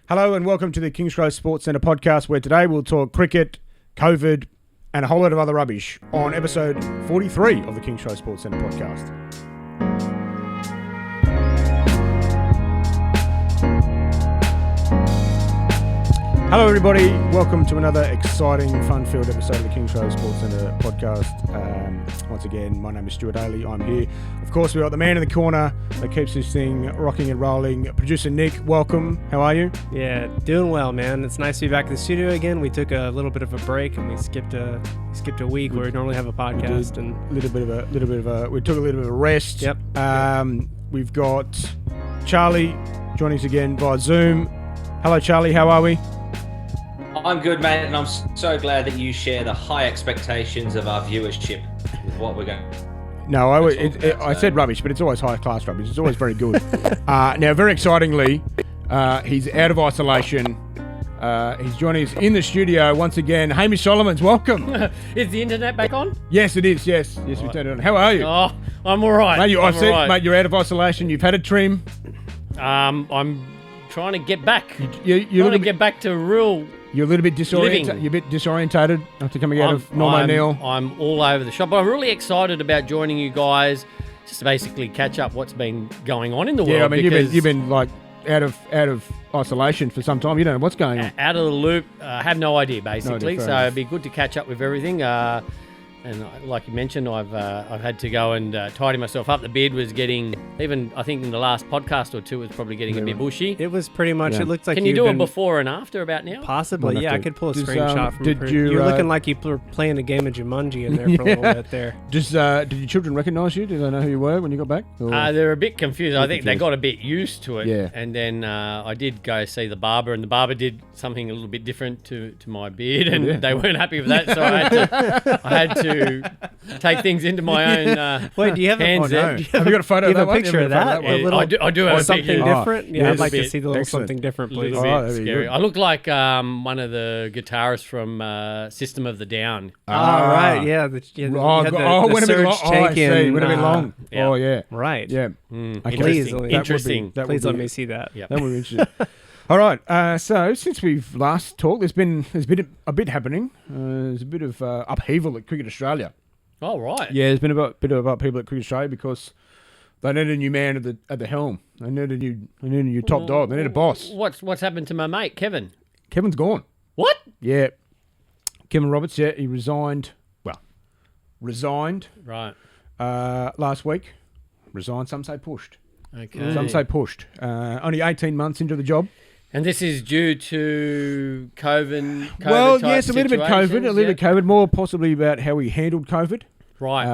Hello and welcome to the Kingsgrove Sports Centre podcast, where today we'll talk cricket, COVID, and a whole lot of other rubbish on episode 43 of the Kingsgrove Sports Centre podcast. Hello everybody, welcome to another exciting, fun-filled episode of the Kingsgrove Sports Centre podcast. Once again, my name is Stuart. I'm here. Of course, we've got the man in the corner that keeps this thing rocking and rolling. Producer Nick, welcome. How are you? Yeah, doing well, man. It's nice to be back in the studio again. We took a little bit of a break and we skipped a week where we normally have a podcast. We took a little bit of a rest. Yep. We've got Charlie joining us again via Zoom. Hello, Charlie. How are we? I'm good, mate, and I'm so glad that you share the high expectations of our viewership with what we're going. No, I said rubbish, but it's always high-class rubbish. It's always very good. Now, very excitingly, he's out of isolation. He's joining us in the studio once again. Hamish Solomons, welcome. Is the internet back on? Yes, it is. Yes, we turned it on. How are you? Oh, I'm all right. Mate, you're out of isolation. You've had a trim. I'm trying to get back. Get back to real. You're a little bit disoriented. Living. You're a bit disorientated after coming out of Norm O'Neill. I'm all over the shop. But I'm really excited about joining you guys, just to basically catch up what's been going on in the world. Yeah, I mean, you've been like out of isolation for some time. You don't know what's going on. Out of the loop. I have no idea, basically. No idea, So it'd be good to catch up with everything. And like you mentioned, I've had to go and tidy myself up. The beard was getting, even I think in the last podcast or two, it was probably getting a bit bushy. It was pretty much, It looked like Can you do a before and after about now? Possibly, yeah. I could pull a screenshot from you're looking like you were playing a game of Jumanji in there for a little bit there. Did your children recognise you? Did they know who you were when you got back? They're a bit confused. I think they got a bit used to it. Yeah. And then I did go see the barber, and the barber did something a little bit different to my beard, and they weren't happy with that, so I had to take things into my own Wait, do you have hands there. Have you got a photo of that one? Picture of that? I do have something different. Yeah, yes. I'd like to see the little something different, please. Scary. I look like one of the guitarists from System of the Down. Right, yeah. The surge taken. Would have been long. Yeah. Oh, yeah. Right. Yeah. Interesting. Please let me see that. Yep. That would be interesting. All right. So since we've last talked, there's been a bit happening. There's a bit of upheaval at Cricket Australia. Oh, right. Yeah, there's been a bit of upheaval at Cricket Australia because they need a new man at the helm. They need a new top dog. They need a boss. What's happened to my mate Kevin? Kevin's gone. What? Yeah. Kevin Roberts. Yeah, he resigned. Well, resigned. Right. Last week. Resigned. Some say pushed. Okay. Some say pushed. Only 18 months into the job. And this is due to COVID. Well, yes, a little bit COVID, more possibly about how we handled COVID. Right.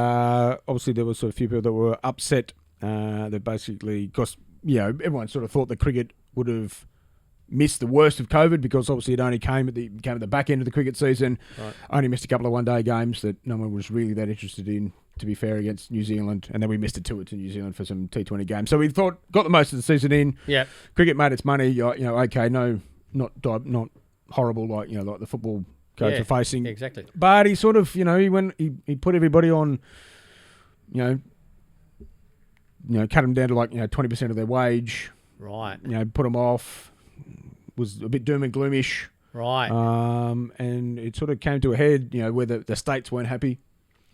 Obviously, there was a few people that were upset that basically, because, everyone sort of thought that cricket would have missed the worst of COVID because obviously it only came at the back end of the cricket season. Right. Only missed a couple of one-day games that no one was really that interested in, to be fair, against New Zealand, and then we missed a tour to New Zealand for some T20 games. So we thought, got the most of the season in. Yeah. Cricket made its money. Okay, no, not horrible like the football codes are facing. Exactly. But he sort of, he put everybody on, cut them down to 20% of their wage. Right. Put them off. Was a bit doom and gloomish. Right. And it sort of came to a head, where the states weren't happy.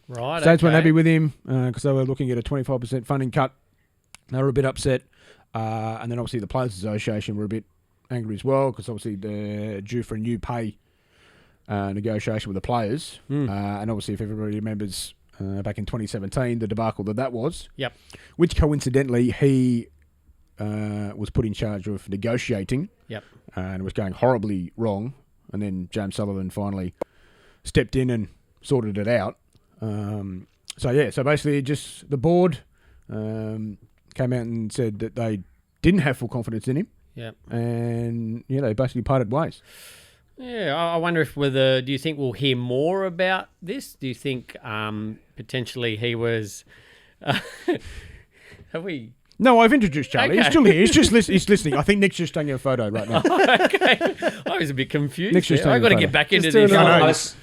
Right. States weren't happy with him because they were looking at a 25% funding cut. They were a bit upset. And then obviously the Players Association were a bit angry as well because obviously they're due for a new pay negotiation with the players. And obviously, if everybody remembers back in 2017, the debacle that was. Yep. Which coincidentally, he was put in charge of negotiating. Yep. And it was going horribly wrong. And then James Sullivan finally stepped in and sorted it out. So basically just the board came out and said that they didn't have full confidence in him. Yep. And, they basically parted ways. Yeah, I wonder do you think we'll hear more about this? Do you think potentially he was... have we... No, I've introduced Charlie. Okay. He's still here. He's listening. I think Nick's just taking a photo right now. Okay. I was a bit confused. Nick's just I've got to get back into this. I was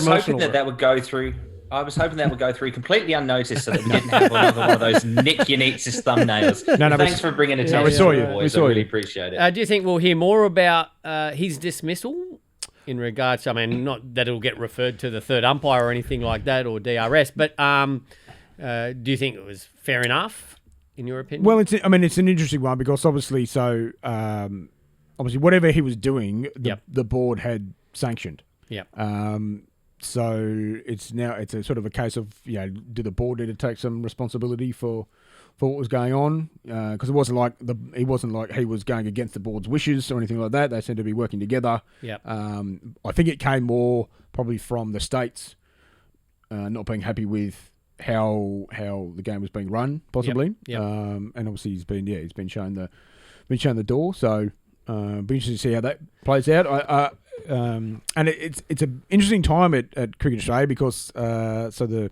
hoping that would go through I was hoping that would go through completely unnoticed so that we didn't have another one of those Nick Yanetzis thumbnails. Thanks for bringing attention. We saw you. Boys. I really appreciate it. Do you think we'll hear more about his dismissal in regards to, I mean, not that it'll get referred to the third umpire or anything like that or DRS, but do you think it was fair enough in your opinion? Well, it's an interesting one because obviously, whatever he was doing, the board had sanctioned. Yeah. So it's a sort of a case of, do the board need to take some responsibility for what was going on? Because it wasn't like he was going against the board's wishes or anything like that. They seemed to be working together. Yeah. I think it came more probably from the states not being happy with how the game was being run, possibly. Yep. And obviously he's been shown the door. So be interested to see how that plays out. And it's an interesting time at Cricket Australia because the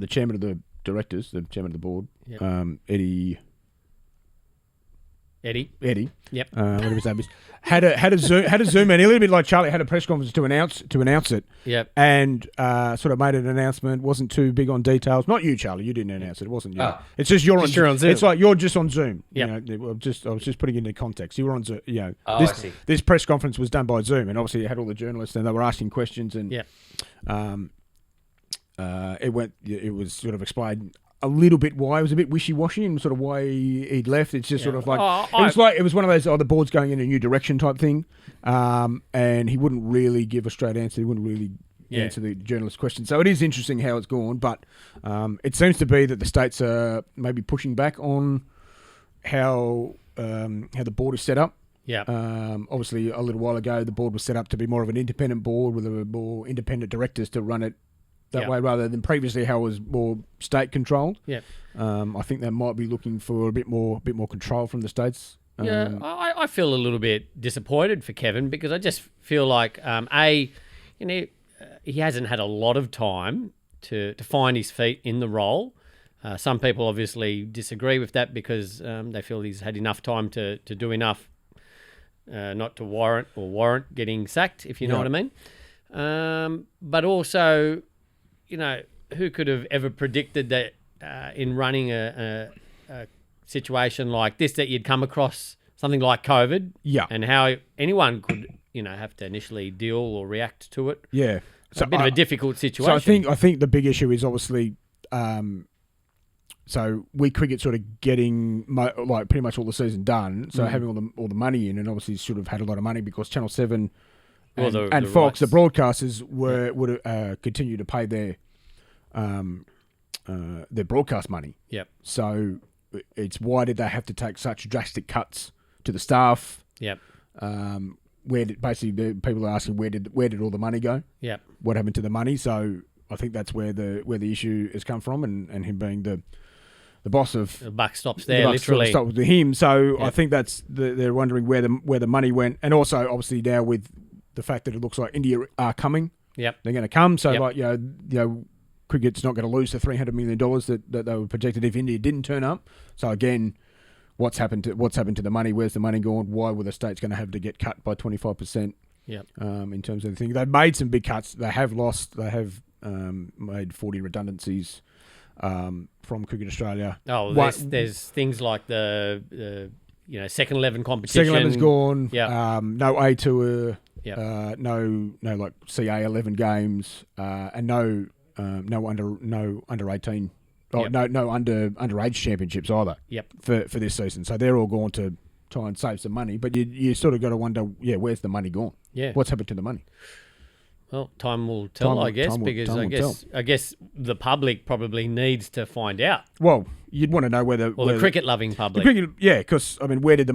chairman of the directors, the chairman of the board, Eddie. Yep. Whatever his name is, had a Zoom in a little bit like Charlie had a press conference to announce it. Yep. And sort of made an announcement. Wasn't too big on details. Not you, Charlie. You didn't announce it. It wasn't you. Oh. It's just you're on Zoom. It's like you're just on Zoom. Yep. I was just putting it into context. You were on Zoom. I see. This press conference was done by Zoom, and obviously you had all the journalists and they were asking questions and it was sort of explained a little bit why it was a bit wishy-washy and sort of why he'd left. It's just sort of like it was one of those the board's going in a new direction type thing, and he wouldn't really give a straight answer. He wouldn't really answer the journalist question. So it is interesting how it's gone, but it seems to be that the states are maybe pushing back on how the board is set up. Yeah. Obviously, a little while ago, the board was set up to be more of an independent board with more independent directors to run it that way, rather than previously how it was more state controlled. Yeah. I think they might be looking for a bit more control from the states. I feel a little bit disappointed for Kevin because I just feel like he hasn't had a lot of time to find his feet in the role. Some people obviously disagree with that because they feel he's had enough time to do enough not to warrant getting sacked, if you know what I mean. But also, who could have ever predicted that in running a situation like this that you'd come across something like COVID, and how anyone could, have to initially deal or react to it. Yeah, So a bit of a difficult situation. So I think the big issue is obviously, so we cricket sort of getting like pretty much all the season done. So having all the money in, and obviously should have had a lot of money because Channel 7 and Fox, the broadcasters would continue to pay their broadcast money. Yep. So it's why did they have to take such drastic cuts to the staff? Yep. Where did basically the people are asking where did all the money go? Yep. What happened to the money? So I think that's where the issue has come from, and him being the boss of the buck stops there, literally. Stops with him. So I think that's they're wondering where the money went, and also obviously now with the fact that it looks like India are coming. Yep. They're going to come. So cricket's not going to lose the $300 million that they were projected if India didn't turn up. So again, what's happened to the money? Where's the money gone? Why were the states going to have to get cut by 25%? Yep. In terms of the thing, they've made some big cuts. They have lost. They have made 40 redundancies from Cricket Australia. Oh, there's things like the second 11 competition. Second 11's gone. Yeah. No A tour. Yeah. No like CA 11 games. And no under 18. Oh, Yep. no underage championships either. Yep. For this season, so they're all gone to try and save some money. But you sort of got to wonder, where's the money gone? Yeah. What's happened to the money? Well, time will tell, I guess, because I guess the public probably needs to find out. Well, you'd want to know the cricket-loving public. Because where did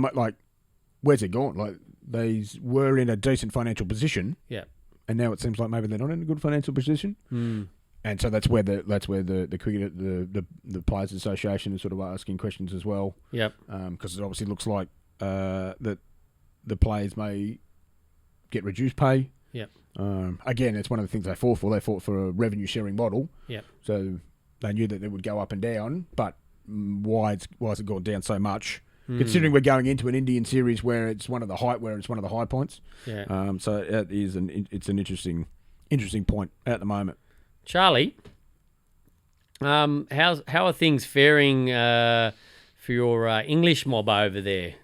where's it gone? Like they were in a decent financial position. Yeah. And now it seems like maybe they're not in a good financial position. Mm. And so that's where the cricket the Players Association is sort of asking questions as well. Yep. Because it obviously looks like that the players may get reduced pay. Yep. Again, it's one of the things they fought for. They fought for a revenue sharing model. Yep. So they knew that it would go up and down, but why has it gone down so much? Considering we're going into an Indian series where it's one of the high points. Yeah. So it is it's an interesting interesting point at the moment. Charlie, how are things faring for your English mob over there?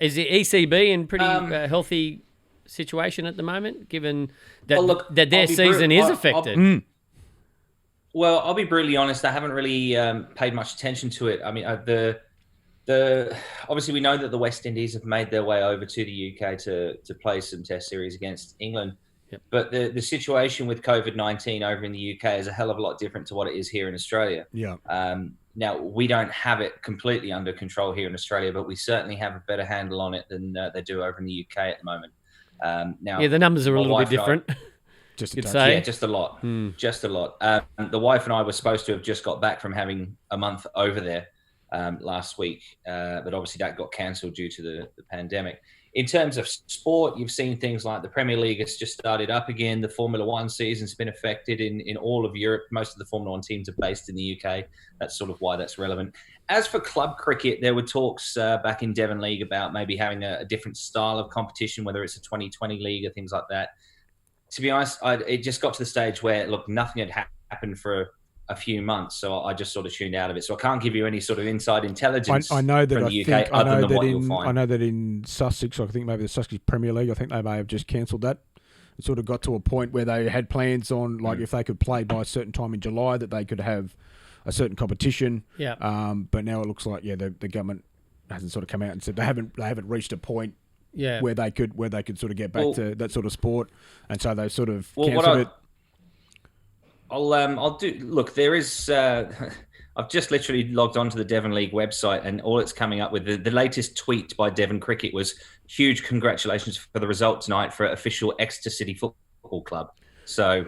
Is the ECB in pretty healthy situation at the moment, given that that their season is affected? Well, I'll be brutally honest. I haven't really paid much attention to it. I mean, obviously we know that the West Indies have made their way over to the UK to play some Test series against England. Yep. But the situation with COVID-19 over in the UK is a hell of a lot different to what it is here in Australia. Yeah. Now, we don't have it completely under control here in Australia, but we certainly have a better handle on it than they do over in the UK at the moment. Now, the numbers are a little bit different. Just You'd say? Yeah, just a lot. Just a lot. The wife and I were supposed to have just got back from having a month over there last week, but obviously that got cancelled due to the pandemic. In terms of sport, you've seen things like the Premier League has just started up again. The Formula One season's been affected in all of Europe. Most of the Formula One teams are based in the UK. That's sort of why that's relevant. As for club cricket, there were talks back in Devon League about maybe having a different style of competition, whether it's a 2020 league or things like that. To be honest, it just got to the stage where, look, nothing had happened for a few months, so I just sort of tuned out of it. So I can't give you any sort of inside intelligence I know that from the UK other than what you'll find. I know that in Sussex, I think maybe the Sussex Premier League, I think they may have just cancelled that. It sort of got to a point where they had plans on, like, if they could play by a certain time in July, that they could have a certain competition. Yeah. But now it looks like, the government hasn't sort of come out and said they haven't reached a point where they could sort of get back to that sort of sport, and so they sort of cancelled it. I'll do. Look, there is. I've just literally logged onto the Devon League website, and all it's coming up with the latest tweet by Devon Cricket was huge congratulations for the result tonight for official Exeter City Football Club. So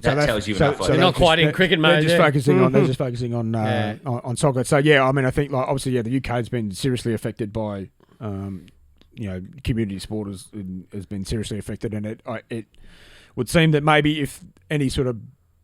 that tells you enough. They're not quite in cricket mode. They're just focusing on soccer. So I mean, I think like obviously the UK has been seriously affected by community sport has been seriously affected, and it would seem that maybe if any sort of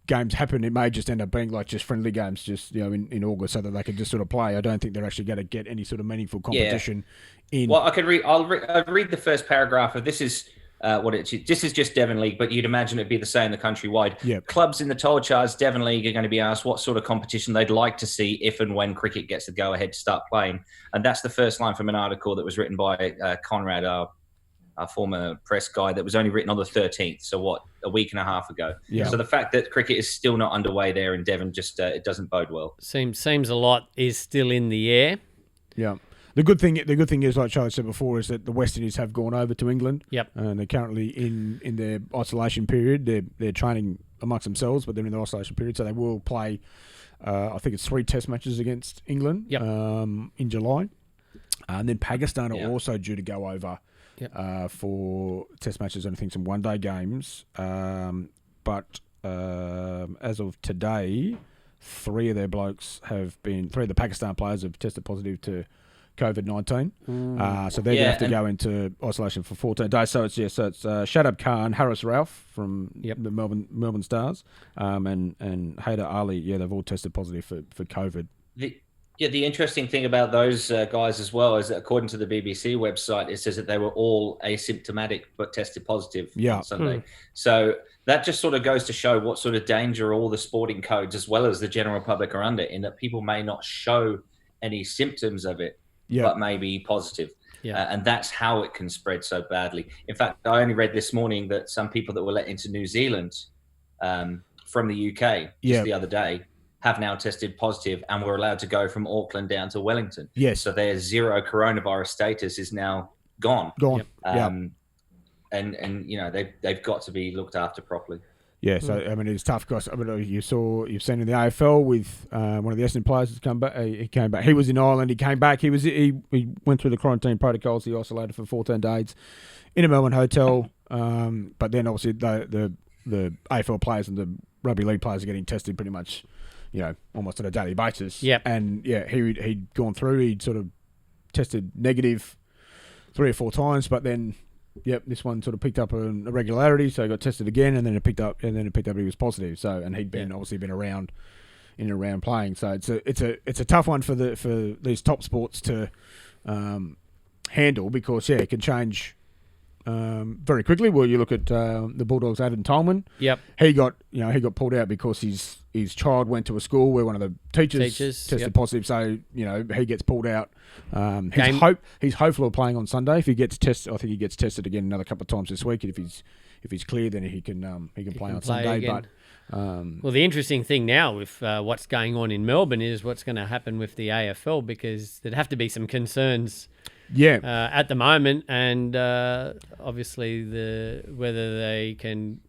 games happen, it may just end up being like just friendly games, just in August, so that they can just sort of play. I don't think they're actually going to get any sort of meaningful competition. Well, I'll read the first paragraph of this. Is this is just Devon League, but you'd imagine it'd be the same the countrywide. Yep. Clubs in the Toll Charge Devon League are going to be asked what sort of competition they'd like to see if and when cricket gets the go ahead to start playing, and that's the first line from an article that was written by Conrad, our former press guy, that was only written on the 13th. So a week and a half ago. Yeah. So the fact that cricket is still not underway there in Devon just it doesn't bode well. Seems a lot is still in the air. Yeah. The good thing is, like Charlie said before, is that the West Indies have gone over to England. Yep. And they're currently in their isolation period. They're training amongst themselves, but they're in their isolation period, so they will play. I think it's 3 Test matches against England. Yep. In July, and then Pakistan are also due to go over. Yep. For Test matches and I think some one-day games. But as of today, 3 of the Pakistan players have tested positive to COVID-19. So they're going to have to go into isolation for 14 days. So it's Shadab Khan, Harris Ralph from the Melbourne Stars, and Haider Ali. They've all tested positive for COVID. The interesting thing about those guys as well is that according to the BBC website, it says that they were all asymptomatic but tested positive on Sunday. So that just sort of goes to show what sort of danger all the sporting codes as well as the general public are under, in that people may not show any symptoms of it, but may be positive. And that's how it can spread so badly. In fact, I only read this morning that some people that were let into New Zealand from the UK just the other day have now tested positive and were allowed to go from Auckland down to Wellington. Yes. So their 0 coronavirus status is now gone. And they've got to be looked after properly. Yeah, so I mean it's tough because you've seen in the AFL with one of the Essendon players has come back. He came back. He was in Ireland. He came back. He went through the quarantine protocols. He isolated for 14 days in a Melbourne hotel. But then obviously the AFL players and the rugby league players are getting tested pretty much, almost on a daily basis. Yep. And he'd gone through. He'd sort of tested negative 3 or 4 times, but then. This one sort of picked up an irregularity, so he got tested again, and then it picked up he was positive. So, and he'd been obviously been around playing. So it's a tough one for these top sports to handle because it can change very quickly. Well, you look at the Bulldogs' Adam Tolman. Yep. He got pulled out because his child went to a school where one of the teachers tested positive. So he gets pulled out. He's hopeful of playing on Sunday. If he gets tested, I think he gets tested again another couple of times this week. And if he's clear, then he can play on Sunday. Again. But well, the interesting thing now with what's going on in Melbourne is what's going to happen with the AFL, because there'd have to be some concerns. Yeah. At the moment, and obviously whether they can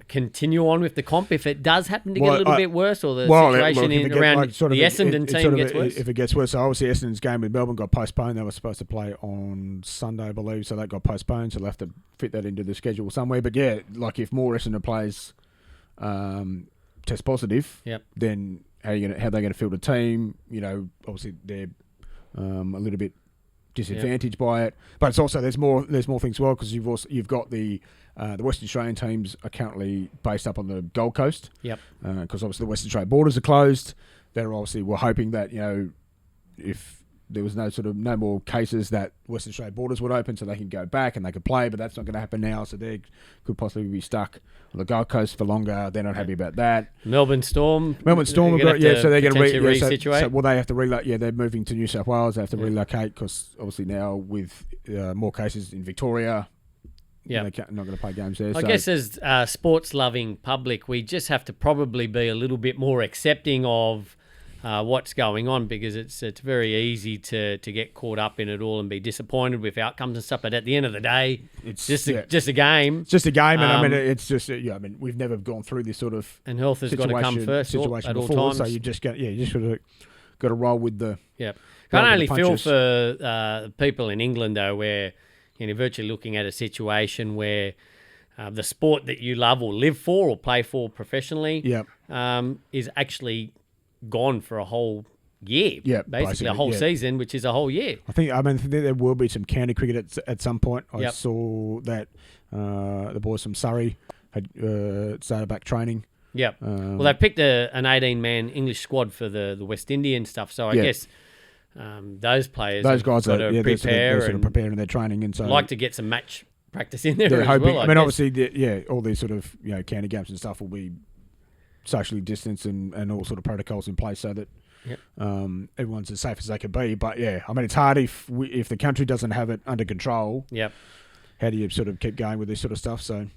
continue on with the comp if it does happen to get a little bit worse, or the situation around the Essendon team gets worse. If it gets worse, so obviously Essendon's game with Melbourne got postponed. They were supposed to play on Sunday, I believe, so that got postponed. So they'll have to fit that into the schedule somewhere. But yeah, like if more Essendon players test positive, then how are they going to field a team? Obviously they're a little bit disadvantaged by it, but it's also there's more things as well, because you've got the Western Australian teams are currently based up on the Gold Coast. Yep. Because obviously the Western Australian borders are closed. We're hoping that if there was no more cases, that Western Australian borders would open so they can go back and they could play, but that's not going to happen now. So they could possibly be stuck on the Gold Coast for longer. They're not happy about that. Melbourne Storm. So they're going to resituate. So they have to relocate. Yeah, they're moving to New South Wales. They have to relocate because obviously now with more cases in Victoria, they're not going to play games there. I guess as sports-loving public, we just have to probably be a little bit more accepting of what's going on, because it's very easy to get caught up in it all and be disappointed with outcomes and stuff. But at the end of the day, it's just a game. It's just a game, and it's just we've never gone through this sort of and health has got to come first at all times. So you just got to roll with the. Yeah, can only feel for people in England though, where you're virtually looking at a situation where the sport that you love or live for or play for professionally, is actually gone for a whole year, basically a whole season, which is a whole year. I think there will be some county cricket at some point. I saw that the boys from Surrey had started back training. Yep. Well, they picked an 18-man English squad for the West Indian stuff, so I guess those players, those guys got to prepare they're preparing their training, and so like to get some match practice in there as well. Obviously, all these sort of county games and stuff will be socially distanced and all sort of protocols in place so that everyone's as safe as they can be. But it's hard if the country doesn't have it under control. Yep. How do you sort of keep going with this sort of stuff? So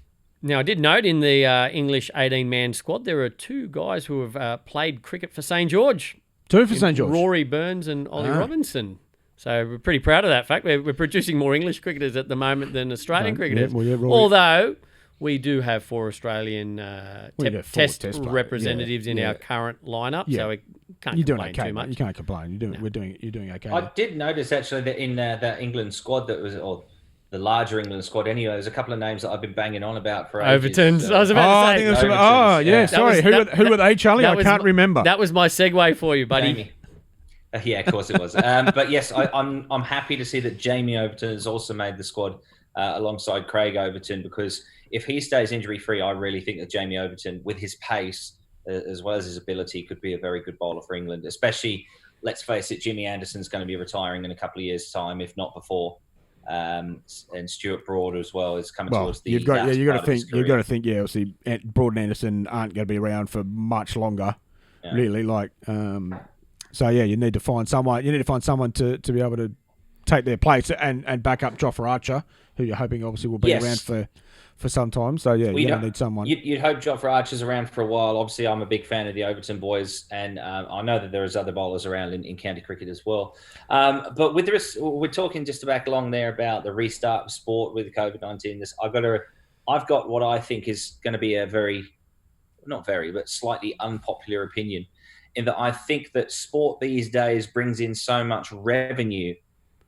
now I did note in the English 18-man squad there are two guys who have played cricket for St George. Two for St George. Rory Burns and Ollie Robinson. So we're pretty proud of that fact. We're producing more English cricketers at the moment than Australian cricketers. Although we do have 4 Australian test representatives in our current lineup, so we can't complain too much. You can't complain. You're doing okay. I did notice actually that in that England squad or the larger England squad anyway, there's a couple of names that I've been banging on about for ages. Overtons. I was about to say. Sorry. Who were they, Charlie? I can't remember. That was my segue for you, buddy. Jamie. Yeah, of course it was. But yes, I'm happy to see that Jamie Overton has also made the squad alongside Craig Overton, because if he stays injury-free, I really think that Jamie Overton, with his pace as well as his ability, could be a very good bowler for England. Especially, let's face it, Jimmy Anderson's going to be retiring in a couple of years' time, if not before. And Stuart Broad as well is coming towards the. You've got to think. Obviously, Broad and Anderson aren't going to be around for much longer. Really, you need to find someone. You need to find someone to be able to take their place and back up Jofra Archer, who you're hoping obviously will be around for some time. So you need someone. You'd hope Jofra Archer's around for a while. Obviously, I'm a big fan of the Overton boys, and I know that there is other bowlers around in county cricket as well. But with we're talking just back along there about the restart of sport with COVID-19. I've got what I think is going to be a but slightly unpopular opinion, in that I think that sport these days brings in so much revenue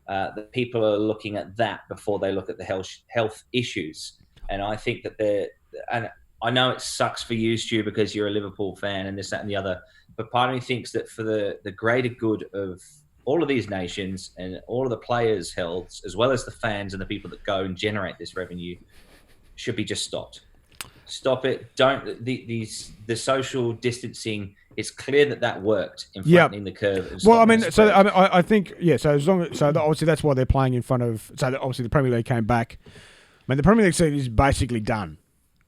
that people are looking at that before they look at the health issues. And I think that and I know it sucks for you, Stu, because you're a Liverpool fan and this, that, and the other. But part of me thinks that for the greater good of all of these nations and all of the players' health, as well as the fans and the people that go and generate this revenue, should be just stopped. Stop it. Don't the social distancing It's clear that worked in flattening the curve. And well, I mean, stopping the spread. I think so as long as obviously that's why they're playing in front of. So obviously the Premier League came back. I mean, the Premier League season is basically done,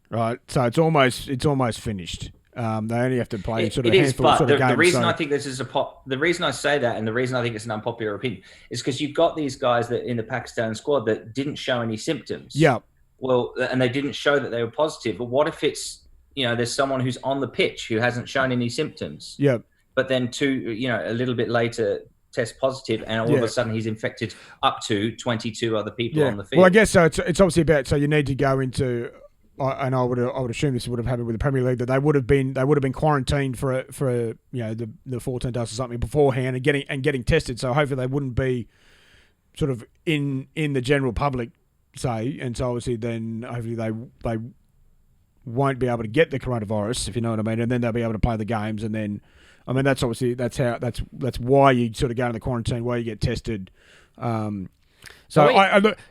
right? So it's almost finished. They only have to play sort of a handful of games. The reason I think this is the reason I say that, and the reason I think it's an unpopular opinion, is because you've got these guys that in the Pakistan squad that didn't show any symptoms. Yeah. Well, and they didn't show that they were positive. But what if it's there's someone who's on the pitch who hasn't shown any symptoms? Yeah. But then a little bit later test positive, and all of a sudden he's infected up to 22 other people on the field. Well, I guess so. It's obviously about you need to go into. And I would assume this would have happened with the Premier League, that they would have been quarantined for the 14 days or something beforehand and getting tested. So hopefully they wouldn't be sort of in the general public, say, and so obviously then hopefully they won't be able to get the coronavirus, if you know what I mean, and then they'll be able to play the games. And then I mean that's why you sort of go into the quarantine, why you get tested. So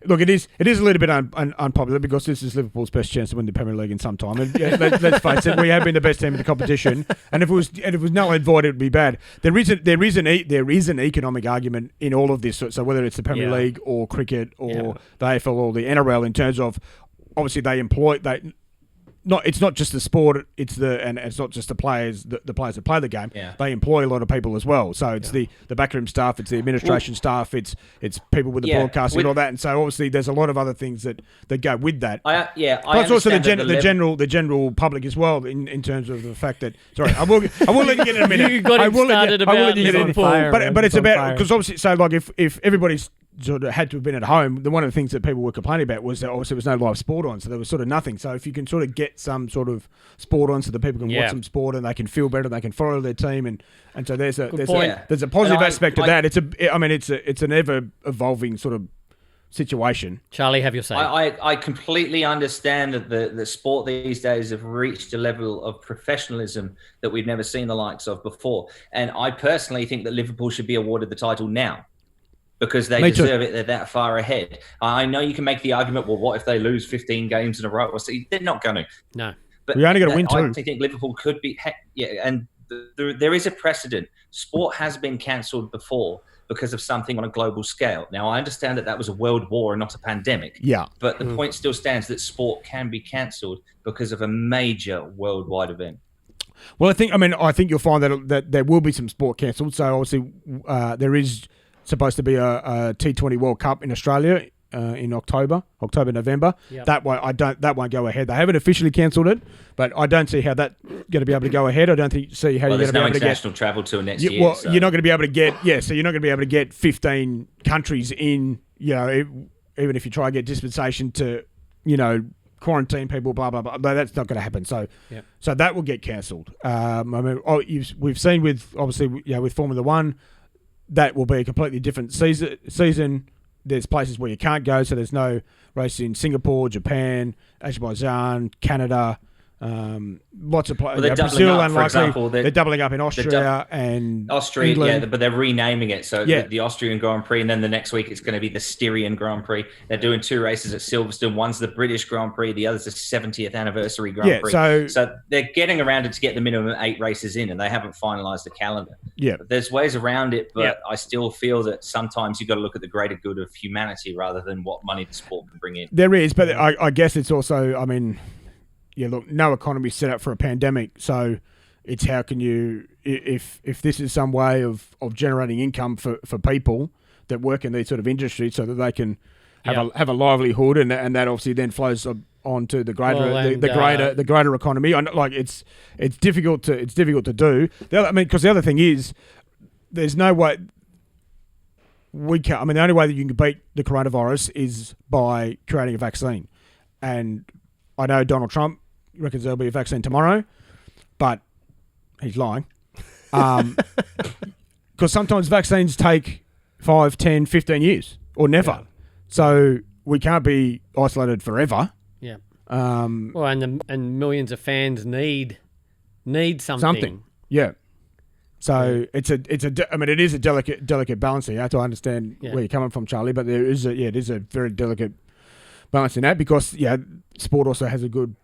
look, it is a little bit unpopular because this is Liverpool's best chance to win the Premier League in some time. And let's face it, we have been the best team in the competition. And if it was null and void, it would be bad. There is an economic argument in all of this. So whether it's the Premier League or cricket or the AFL or the NRL, in terms of obviously it's not just the sport, it's not just the players that play the game. Yeah. They employ a lot of people as well. So it's the backroom staff, it's the administration staff, it's people with the broadcasting and all that. And so obviously there's a lot of other things that go with that. Plus also the general public as well in terms of the fact that I will let you get in a minute. You got started about Liverpool. But it's about because obviously if everybody's sort of had to have been at home, one of the things that people were complaining about was that obviously there was no live sport on, so there was sort of nothing. So if you can sort of get some sort of sport on so that people can watch some sport and they can feel better, they can follow their team, and so there's a positive aspect to that. It's an ever evolving sort of situation. Charlie, have your say. I completely understand that the sport these days have reached a level of professionalism that we've never seen the likes of before, and I personally think that Liverpool should be awarded the title now, because they deserve it. They're that far ahead. I know you can make the argument, well, what if they lose 15 games in a row? They're not going to. No. But we only got to win 2. I think Liverpool could be... and there is a precedent. Sport has been cancelled before because of something on a global scale. Now, I understand that was a world war and not a pandemic. Yeah. But the point still stands that sport can be cancelled because of a major worldwide event. Well, I think you'll find that there will be some sport cancelled. So obviously there is supposed to be a T20 World Cup in Australia in October, November. Yep. That won't go ahead. They haven't officially cancelled it, but I don't see how that's going to be able to go ahead. I don't see how you're going to be able to get international travel till next year. Well, so. You're not going to be able to get So you're not going to be able to get 15 countries in. Even if you try to get dispensation to, quarantine people, blah blah blah. That's not going to happen. So that will get cancelled. We've seen with Formula One. That will be a completely different season. There's places where you can't go, so there's no races in Singapore, Japan, Azerbaijan, Canada, lots of places. Well, Brazil, unlikely. They're doubling up in Austria and England. But they're renaming it. So the Austrian Grand Prix, and then the next week it's going to be the Styrian Grand Prix. They're doing 2 races at Silverstone. One's the British Grand Prix, the other's the 70th anniversary Grand Prix. So they're getting around it to get the minimum 8 races in, and they haven't finalised the calendar. Yeah, but there's ways around it, but I still feel that sometimes you've got to look at the greater good of humanity rather than what money the sport can bring in. There is, but I guess it's also, look, no economy's set up for a pandemic, so it's how can you, if this is some way of generating income for people that work in these sort of industries, so that they can have a livelihood, and that obviously then flows on to the greater economy. It's difficult to do. Because the other thing is, there's no way we can. The only way that you can beat the coronavirus is by creating a vaccine, and I know Donald Trump reckons there'll be a vaccine tomorrow, but he's lying. Because sometimes vaccines take 5, 10, 15 years or never. Yeah. So we can't be isolated forever. Yeah. And millions of fans need something. Yeah. So it is a delicate balancing. I have to understand where you're coming from, Charlie, but it is a very delicate balance in that, because sport also has a good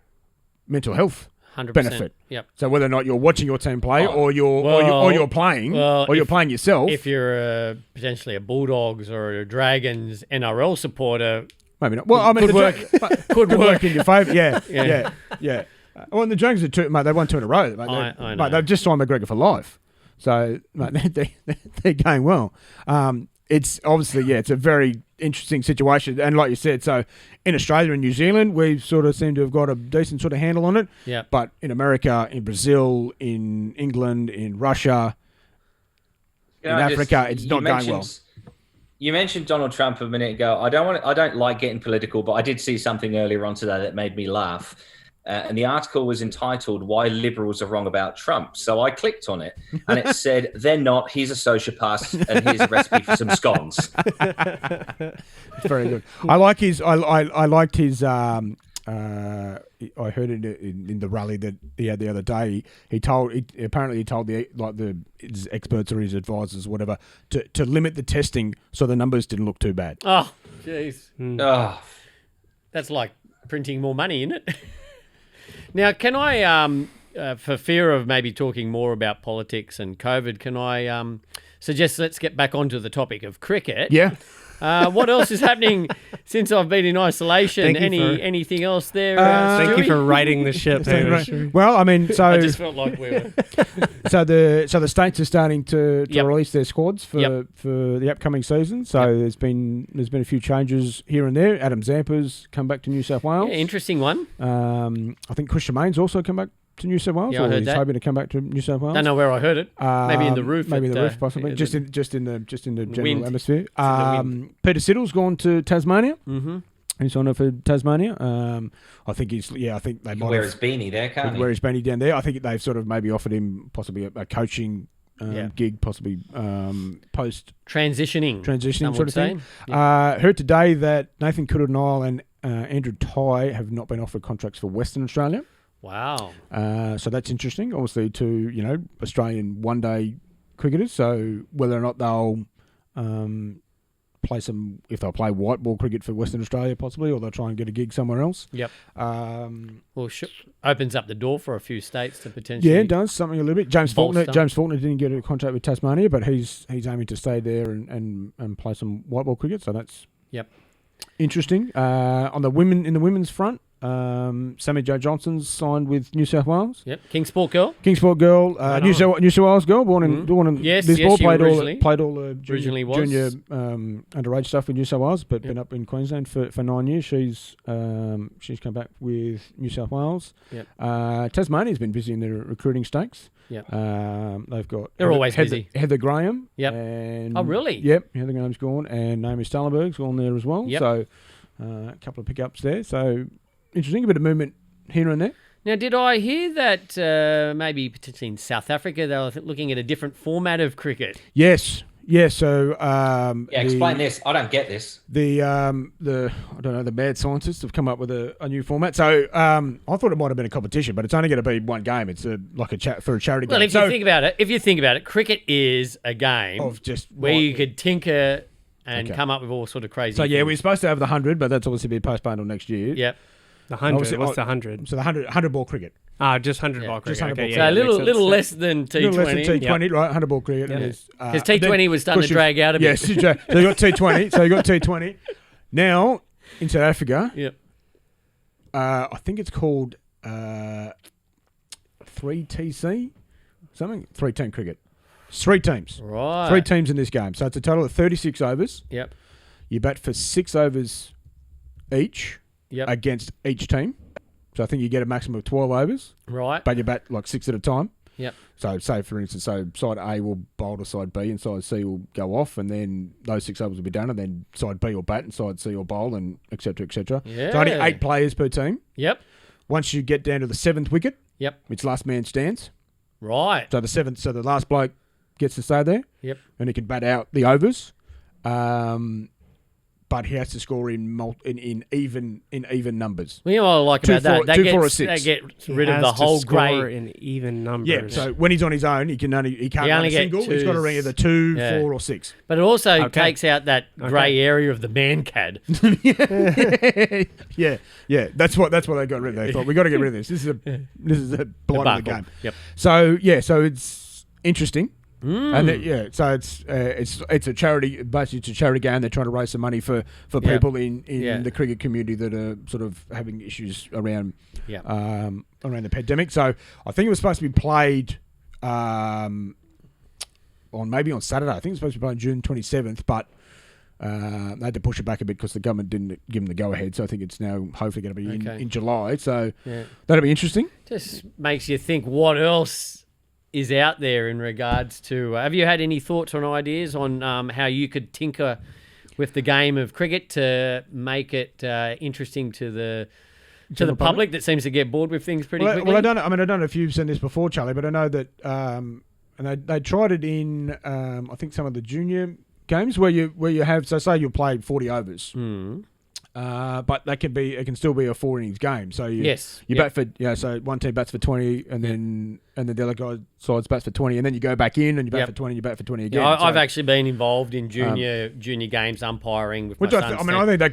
mental health 100%. benefit. Yep. So whether or not you're watching your team play or you're playing or you're playing yourself. If you're potentially a Bulldogs or a Dragons NRL supporter, maybe not. Well, I mean, could work in your favour. Yeah. Well, and the Dragons are two, mate. They won 2 in a row. Mate. I know. Mate, they've just signed McGregor for life, so mate, they're going well. It's obviously it's a very interesting situation, and like you said, so in Australia and New Zealand, we sort of seem to have got a decent sort of handle on it. Yeah. But in America, in Brazil, in England, in Russia, in Africa, it's not going well. You mentioned Donald Trump a minute ago. I don't like getting political, but I did see something earlier on today that made me laugh. And the article was entitled "Why Liberals Are Wrong About Trump." So I clicked on it, and it said, "They're not. He's a sociopath, and here's a recipe for some scones." It's very good. I like his. I liked his. I heard it in the rally that he had the other day. He told his experts or his advisors, or whatever, to limit the testing so the numbers didn't look too bad. Oh, jeez. Oh. That's like printing more money, isn't it? Now, can I, for fear of maybe talking more about politics and COVID, can I suggest let's get back onto the topic of cricket? Yeah. What else is happening since I've been in isolation? Anything else there? Thank you for righting the ship, Hamish. Well, I mean, so I just felt like we were. so the states are starting to release their squads for the upcoming season. So there's been a few changes here and there. Adam Zampa's come back to New South Wales. Yeah, interesting one. I think Chris Tremaine's also come back to New South Wales. Yeah, I heard he's that. Hoping to come back to New South Wales. Don't know where I heard it. Maybe in the roof. Maybe in the roof, possibly. Just in the general atmosphere. Peter Siddle's gone to Tasmania. Mm-hmm. He's on for Tasmania. I think he's. Yeah, I think they might wear his beanie there, can't he? Wear his beanie down there. I think they've sort of maybe offered him possibly a coaching gig, possibly post transitioning sort of thing. Yeah. Heard today that Nathan Coulter-Nile and Andrew Tye have not been offered contracts for Western Australia. Wow. So that's interesting, obviously, to Australian one-day cricketers. So whether or not they'll if they'll play white ball cricket for Western Australia, possibly, or they'll try and get a gig somewhere else. Yep. Opens up the door for a few states to potentially. Yeah, it does something a little bit. James Faulkner didn't get a contract with Tasmania, but he's aiming to stay there and play some white ball cricket. So that's interesting. On the women's front. Sammy Jo Johnson's signed with New South Wales. Yep, Kingsport girl. New South Wales girl, born in Lisbon. Played all the junior underage stuff with New South Wales, but been up in Queensland for 9 years. She's come back with New South Wales. Yep. Tasmania's been busy in their recruiting stakes. Yep. They're always busy. Heather Graham. Yep. And, oh, really? Yep. Heather Graham's gone, and Naomi Stallenberg's gone there as well. Yep. So a couple of pickups there. So. Interesting, a bit of movement here and there. Now, did I hear that maybe potentially in South Africa they were looking at a different format of cricket? Yes. So explain this. I don't get this. The mad scientists have come up with a new format. So I thought it might have been a competition, but it's only going to be one game. It's like a charity game. Well, if you think about it, cricket is a game of just where you could tinker and come up with all sort of crazy. So things. we're supposed to have the 100, but that's obviously been postponed until next year. Yep. The 100. What's the 100? So the 100 ball cricket. Just 100 ball cricket. Just 100 So a little less than T20. A little less than T20, right? 100 ball cricket. Because T20 was starting to drag out a bit. Yes, so you got T20. Now, in South Africa, I think it's called 3TC, something? 3-team cricket. It's 3 teams. Right. 3 teams in this game. So it's a total of 36 overs. Yep. You bat for 6 overs each. Yep. Against each team. So I think you get a maximum of 12 overs. Right. But you bat like 6 at a time. Yep. So say, for instance, side A will bowl to side B and side C will go off, and then those 6 overs will be done, and then side B will bat and side C will bowl, and et cetera, et cetera. Yeah. So only 8 players per team. Yep. Once you get down to the 7th wicket, it's last man stands. Right. So the last bloke gets to stay there. Yep. And he can bat out the overs. but he has to score in even numbers. Well, you know what I like about that? That 2, 4, or 6. That gets rid of the whole grey. in even numbers. Yeah, so when he's on his own, he can't run a single. He's got to run either 2, 4, or 6. But it also takes out that grey area of the man cad. yeah. That's what they got rid of. They thought we got to get rid of this. This is a blight of the game. Yep. So it's interesting. And so it's a charity, basically it's a charity game. They're trying to raise some money for people in the cricket community that are sort of having issues around the pandemic. So I think it was supposed to be played on Saturday. I think it was supposed to be played on June 27th, but they had to push it back a bit because the government didn't give them the go-ahead. So I think it's now hopefully going to be in July. So that'll be interesting. Just makes you think what else is out there in regards to... have you had any thoughts or ideas on how you could tinker with the game of cricket to make it interesting to the public that seems to get bored with things pretty quickly? Well, I don't know if you've seen this before, Charlie, but I know that and they tried it in I think some of the junior games where you have, so say you play 40 overs. But it can still be a 4 innings game. So you bat for, so one team bats for 20 and then the other guy sides bats for 20 and then you go back in and you bat for 20 and you bat for 20 again. Yeah, I've actually been involved in junior games umpiring with my son. I think that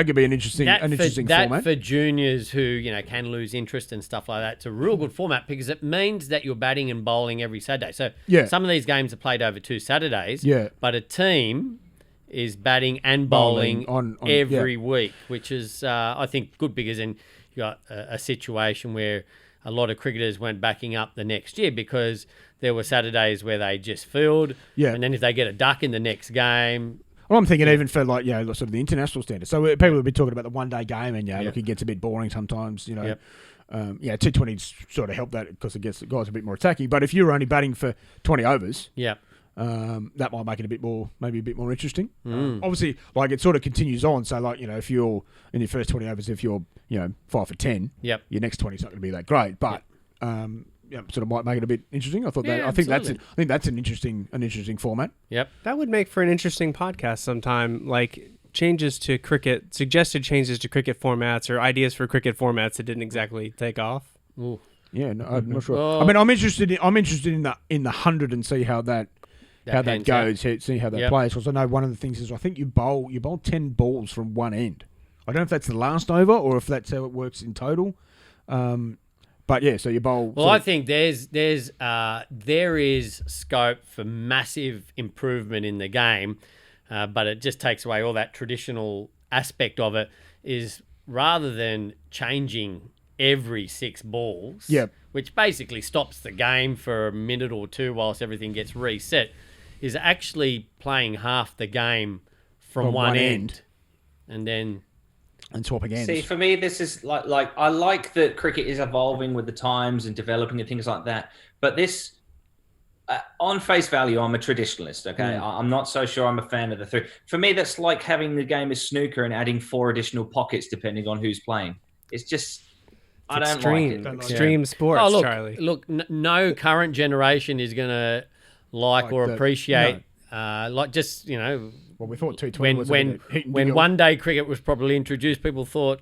could be an interesting format. That for juniors who, can lose interest and stuff like that, it's a real good format because it means that you're batting and bowling every Saturday. So some of these games are played over 2 Saturdays, but a team is batting and bowling on every week, which is, I think, good because then you got a situation where a lot of cricketers weren't backing up the next year because there were Saturdays where they just filled, and then if they get a duck in the next game... Well, I'm thinking even for sort of the international standard. So people will be talking about the one-day game and, look, it gets a bit boring sometimes, T20s sort of help that because it gets the guys a bit more attacking. But if you're only batting for 20 overs... that might make it a bit more interesting. Obviously, it sort of continues on. So, if you're in your first 20 overs, if you're 5 for 10, your next 20 is not going to be that great. But sort of might make it a bit interesting. I think that's an interesting format. Yep, that would make for an interesting podcast sometime. Suggested changes to cricket formats or ideas for cricket formats that didn't exactly take off. Ooh. Yeah, no, I'm not sure. I mean, I'm interested in the 100 and see how that goes, see how that plays. Because I know one of the things is I think you bowl 10 balls from one end. I don't know if that's the last over or if that's how it works in total. But so you bowl. Well, I think there is scope for massive improvement in the game, but it just takes away all that traditional aspect of it. Is rather than changing every 6 balls, which basically stops the game for a minute or two whilst everything gets reset, is actually playing half the game from one end and swapping ends. See, for me, this is like I like that cricket is evolving with the times and developing and things like that. But this, on face value, I'm a traditionalist. Okay, I'm not so sure I'm a fan of the 3. For me, that's like having the game as snooker and adding 4 additional pockets depending on who's playing. It's just. I don't like it. Extreme sports, Charlie. Look, no current generation is going to like or appreciate, Well, we thought T20 when one-day cricket was probably introduced, people thought,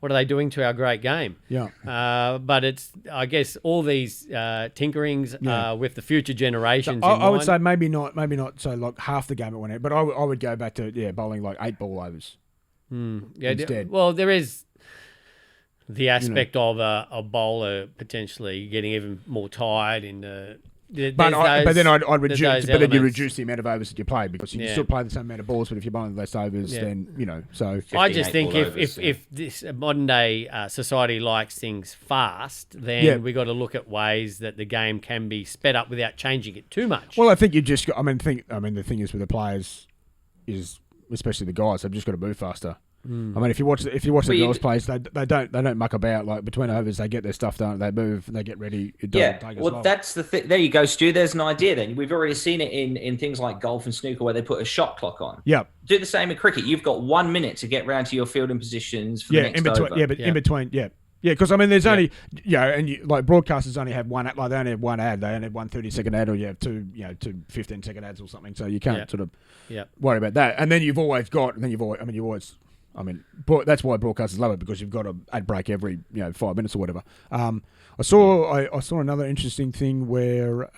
what are they doing to our great game? Yeah. But it's, I guess, all these tinkerings with the future generations. So I would say maybe not so half the game at one end, but I would go back to bowling 8 ball overs. Instead. Well, there is the aspect of a bowler potentially getting even more tired in the. But then I'd reduce. But then you reduce the amount of overs that you play because you still play the same amount of balls. But if you're bowling less overs, then So I just think if this modern day society likes things fast, then we got to look at ways that the game can be sped up without changing it too much. Well, I think you just. The thing is with the players is especially the guys. They've just got to move faster. I mean, if you watch the girls play, they don't muck about. Between overs, they get their stuff done, they move, they get ready. It doesn't take as long. That's the thing. There you go, Stu. There's an idea. Then we've already seen it in things like golf and snooker where they put a shot clock on. Yeah. Do the same in cricket. You've got 1 minute to get round to your fielding positions for the next over. In between. Yeah, because I mean, there's only and like broadcasters only have one. Like they only have one ad. They only have one 30-second ad, or you have two 15-second ads or something. So you can't sort of worry about that. And then you've always got. But that's why broadcasters love it, because you've got an ad break every 5 minutes or whatever. I saw another interesting thing where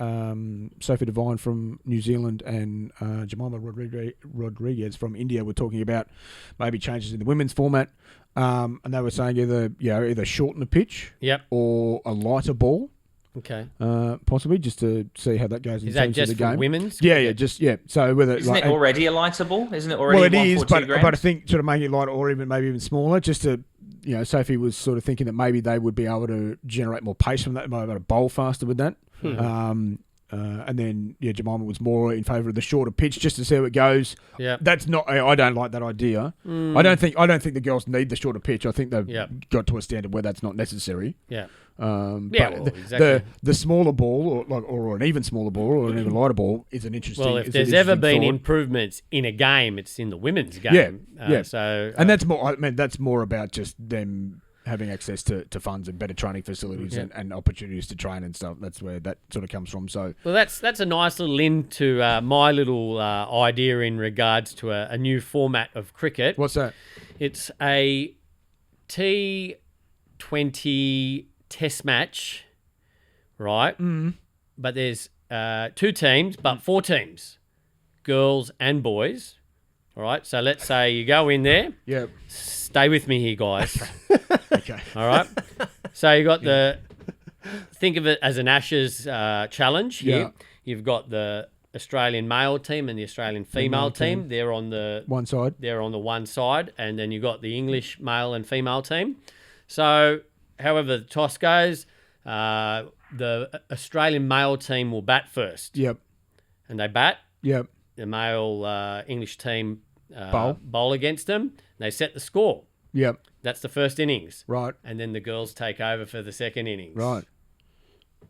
Sophie Devine from New Zealand and Jemima Rodriguez from India were talking about maybe changes in the women's format, and they were saying either shorten the pitch, or a lighter ball. Okay. Possibly just to see how that goes. Is that just for women's? So whether isn't it already a lighter ball? Isn't it already? Well, it is, but I think sort of making it lighter, or maybe even smaller, just to Sophie was sort of thinking that maybe they would be able to generate more pace from that, might be able to bowl faster with that. And then Jemima was more in favour of the shorter pitch, just to see how it goes. Yeah, that's not. I don't like that idea. I don't think the girls need the shorter pitch. I think they've got to a standard where that's not necessary. Yeah. Exactly. The smaller ball, or an even smaller ball, or an even lighter ball, is an interesting. Well, if there's ever been improvements in a game, it's in the women's game. That's more. I mean, that's more about just them having access to funds and better training facilities and opportunities to train and stuff. That's where that sort of comes from. So, well, that's a nice little into my little idea in regards to a new format of cricket. What's that? It's a T20 test match, right? But there's 2 teams, but 4 teams, girls and boys. All right. So let's say you go in there. Yeah. Stay with me here, guys. Okay. All right. So you got think of it as an Ashes challenge here. Yeah. You've got the Australian male team and the Australian female team. They're on the one side. They're on the one side, and then you've got the English male and female team. So, however the toss goes, the Australian male team will bat first. Yep. And they bat. Yep. The male English team bowl against them. And they set the score. Yep. That's the first innings. Right. And then the girls take over for the second innings. Right.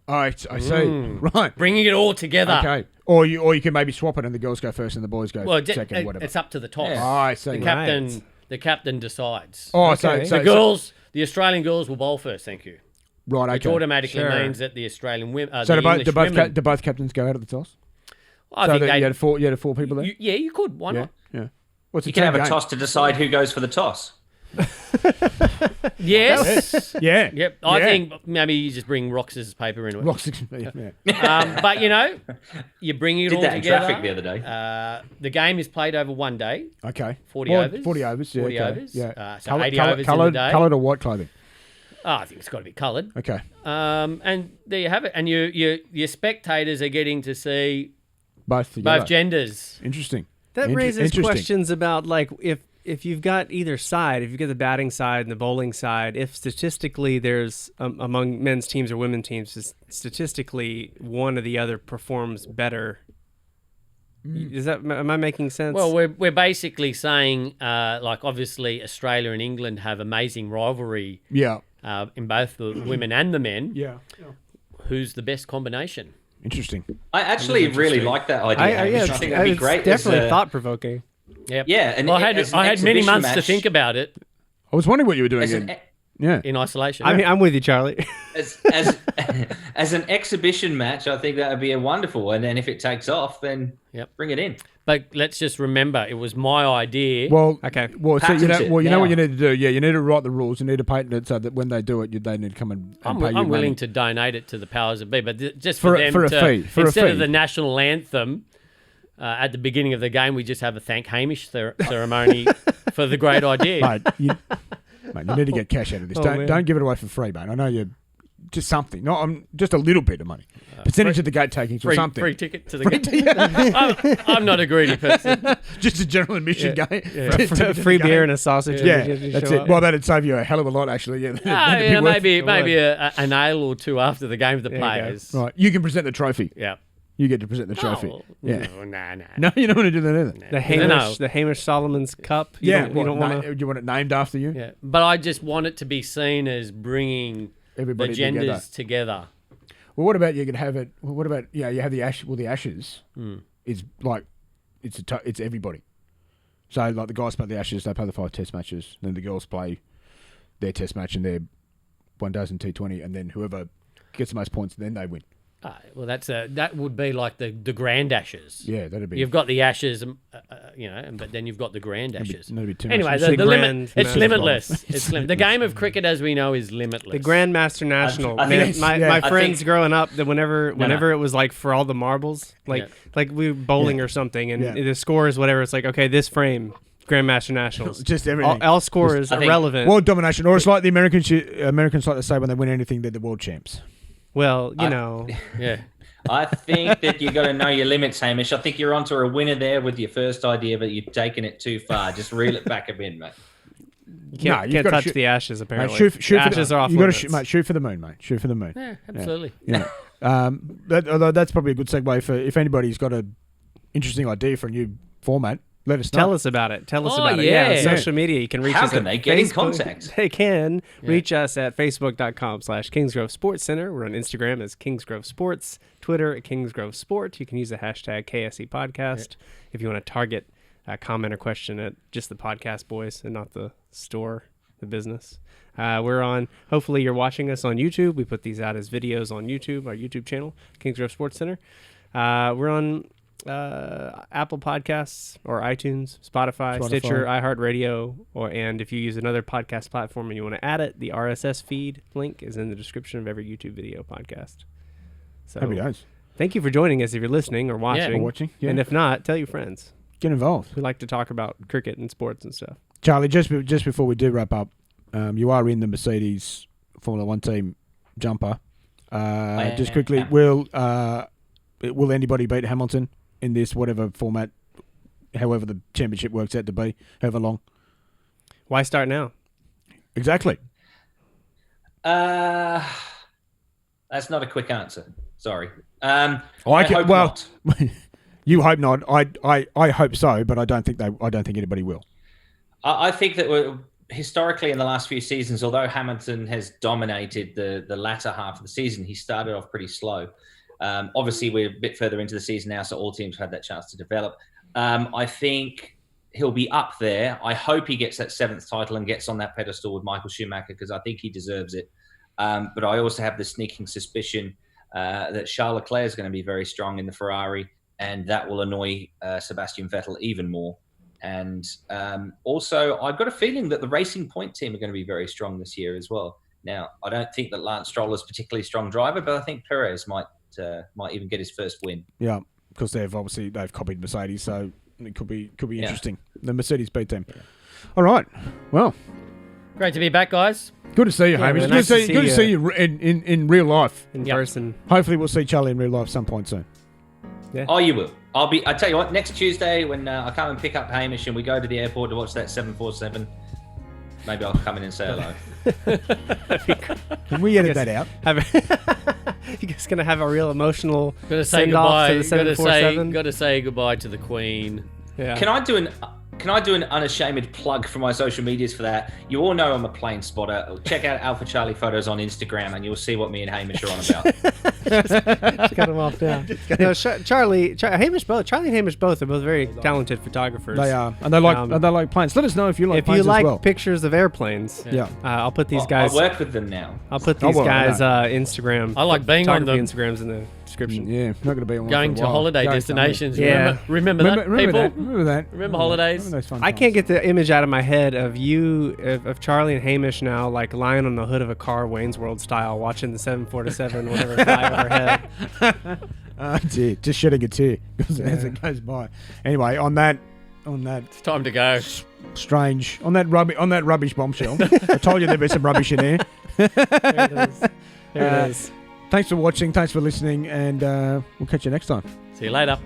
I see. Right. Bringing it all together. Okay. Or you can maybe swap it and the girls go first and the boys go second, whatever. It's up to the toss. Yeah. I see. The captain decides. Oh, okay. The Australian girls will bowl first, thank you. Right, okay. Which automatically means that the Australian women... So do both captains go out of the toss? I think you had 4 people there? You could. Why not? Yeah. You can have a toss to decide who goes for the toss. Yes. Yeah. Yep. I think maybe you just bring rock, scissors, paper into it. Rock, scissors, yeah. But you bring it all together. Did that in traffic the other day. The game is played over one day. Okay. 40 overs. 40 overs. Yeah. 40 overs. Yeah. So 80 overs in the day. Coloured or white clothing? I think it's got to be coloured. Okay. And there you have it. And your spectators are getting to see both genders. Interesting. That raises questions about if you've got either side, if you've got the batting side and the bowling side, if statistically there's among men's teams or women's teams, statistically one or the other performs better. Am I making sense? Well, we're basically saying obviously Australia and England have amazing rivalry. Yeah. In both the women and the men. Yeah. Who's the best combination? Interesting. I actually really like that idea. I think that'd be great. It's definitely thought-provoking. Yep. Yeah. And I had many months to think about it. I was wondering what you were doing in isolation. I mean, I'm with you, Charlie. As an exhibition match, I think that would be a wonderful. And then if it takes off, then bring it in. But let's just remember, it was my idea. Well, okay. Well, so you know what you need to do. Yeah, you need to write the rules. You need to patent it so that when they do it, they need to come and pay you money. I'm willing to donate it to the powers that be, but just for them for a fee. Instead of the national anthem at the beginning of the game, we just have a thank Hamish ceremony for the great idea. Mate, you need to get cash out of this. Don't give it away for free, mate. I know you. Just something, just a little bit of money. Percentage of the gate takings or something. Free ticket to the game. I'm not a greedy person. Just a general admission game. Yeah. Free beer and a sausage. Yeah, that's it. Well, that'd save you a hell of a lot, actually. Yeah, maybe an ale or two after the game of the players. Right, you can present the trophy. Yeah. You get to present the trophy. Nah. No, you don't want to do that either. The Hamish Solomon's Cup. You want it named after you? Yeah, but I just want it to be seen as bringing everybody the genders together. Well, what about you could have it? What about you have the Ashes? Well, the Ashes is like it's everybody. So like the guys play the Ashes, they play the 5 test matches, then the girls play their test match and their one days in T20, and then whoever gets the most points, then they win. Well, that would be like the Grand Ashes. Yeah, that'd be. You've got the Ashes, but then you've got the Grand Ashes. That'd be too Anyway, much. the limit, Grand it's National. limitless. It's the game of cricket, as we know, is limitless. The Grandmaster National. I Man, think- my I friends think- growing up, that whenever it was like for all the marbles, like we were bowling or something, and the score is whatever. It's like, okay, this frame, Grandmaster Nationals. Just everything. All score is I think- irrelevant. World domination, or it's like the Americans like to say when they win anything, they're the world champs. Well, you know. Yeah. I think that you got to know your limits, Hamish. I think you're onto a winner there with your first idea, but you've taken it too far. Just reel it back a bit, mate. You can't you've gotta touch shoot- the ashes, apparently. Mate, shoot the ashes are off You got to limits. shoot, mate. Shoot for the moon, mate. Shoot for the moon. Yeah, absolutely. Although that's probably a good segue for if anybody's got an interesting idea for a new format. Let us know. Tell us about it. Tell us Oh, about it. yeah. Yeah, social media. You can reach How us can at they get in Facebook. contact? They can reach us at facebook.com/Kingsgrove Sports Center. We're on Instagram as Kingsgrove Sports, Twitter at Kingsgrove Sport. You can use the hashtag KSC Podcast if you want to target a comment or question at just the podcast boys and not the store, the business. We're on, hopefully you're watching us on YouTube. We put these out as videos on YouTube, our YouTube channel, Kingsgrove Sports Center. We're on Apple Podcasts or iTunes, Spotify, Stitcher, iHeartRadio, and if you use another podcast platform and you want to add it, the RSS feed link is in the description of every YouTube video podcast. So Happy days. thank you for joining us if you're listening or watching. Or watching, yeah. And if not, tell your friends. Get involved. We like to talk about cricket and sports and stuff. Charlie, just before we do wrap up, you are in the Mercedes Formula One team jumper. Just quickly, will anybody beat Hamilton in this whatever format, however the championship works out to be, however long? Why start now? Exactly. That's not a quick answer. Sorry. I hope not. You hope not. I hope so, but I don't think anybody will. I think that historically in the last few seasons, although Hamilton has dominated the latter half of the season, he started off pretty slow. Obviously, we're a bit further into the season now, so all teams have had that chance to develop. I think he'll be up there. I hope he gets that 7th title and gets on that pedestal with Michael Schumacher because I think he deserves it. But I also have the sneaking suspicion that Charles Leclerc is going to be very strong in the Ferrari, and that will annoy Sebastian Vettel even more. And also, I've got a feeling that the Racing Point team are going to be very strong this year as well. Now, I don't think that Lance Stroll is a particularly strong driver, but I think Perez might even get his first win. Yeah, because they've copied Mercedes, so it could be interesting. The Mercedes B team. Yeah. All right. Well, great to be back, guys. Good to see you, Hamish. Nice Good to see you in real life. In person. Hopefully, we'll see Charlie in real life some point soon. Yeah. Oh, you will. I tell you what, next Tuesday when I come and pick up Hamish and we go to the airport to watch that 747, maybe I'll come in and say hello. Can we edit that out? You guys gonna have a real emotional Got to say send off goodbye. to the 747? Got to say goodbye to the Queen. Yeah. Can I do an unashamed plug for my social medias for that? You all know I'm a plane spotter. Check out Alpha Charlie Photos on Instagram and you'll see what me and Hamish are on about. Just cut him off now. No, Charlie and Hamish both are both very talented photographers. They are, and they like planes. Let us know if you like If planes you like as well. pictures of airplanes, Yeah. I'll put these guys. I work with them now. I'll put these guys Instagram. I like being on them. Instagrams in the description. Yeah, not going to be on one Going for a to while. holiday Going destinations. Yeah. Remember that, people? Remember that. Remember holidays? Remember those fun I times. can't get the image out of my head of of Charlie and Hamish now like lying on the hood of a car, Wayne's World style, watching the 747 whatever fly overhead. Dear, just shedding a tear as it goes by. Anyway, on that It's time to go. strange, on that rubbish bombshell. I told you there'd be some rubbish in there. There it is. Thanks for watching. Thanks for listening, and we'll catch you next time. See you later.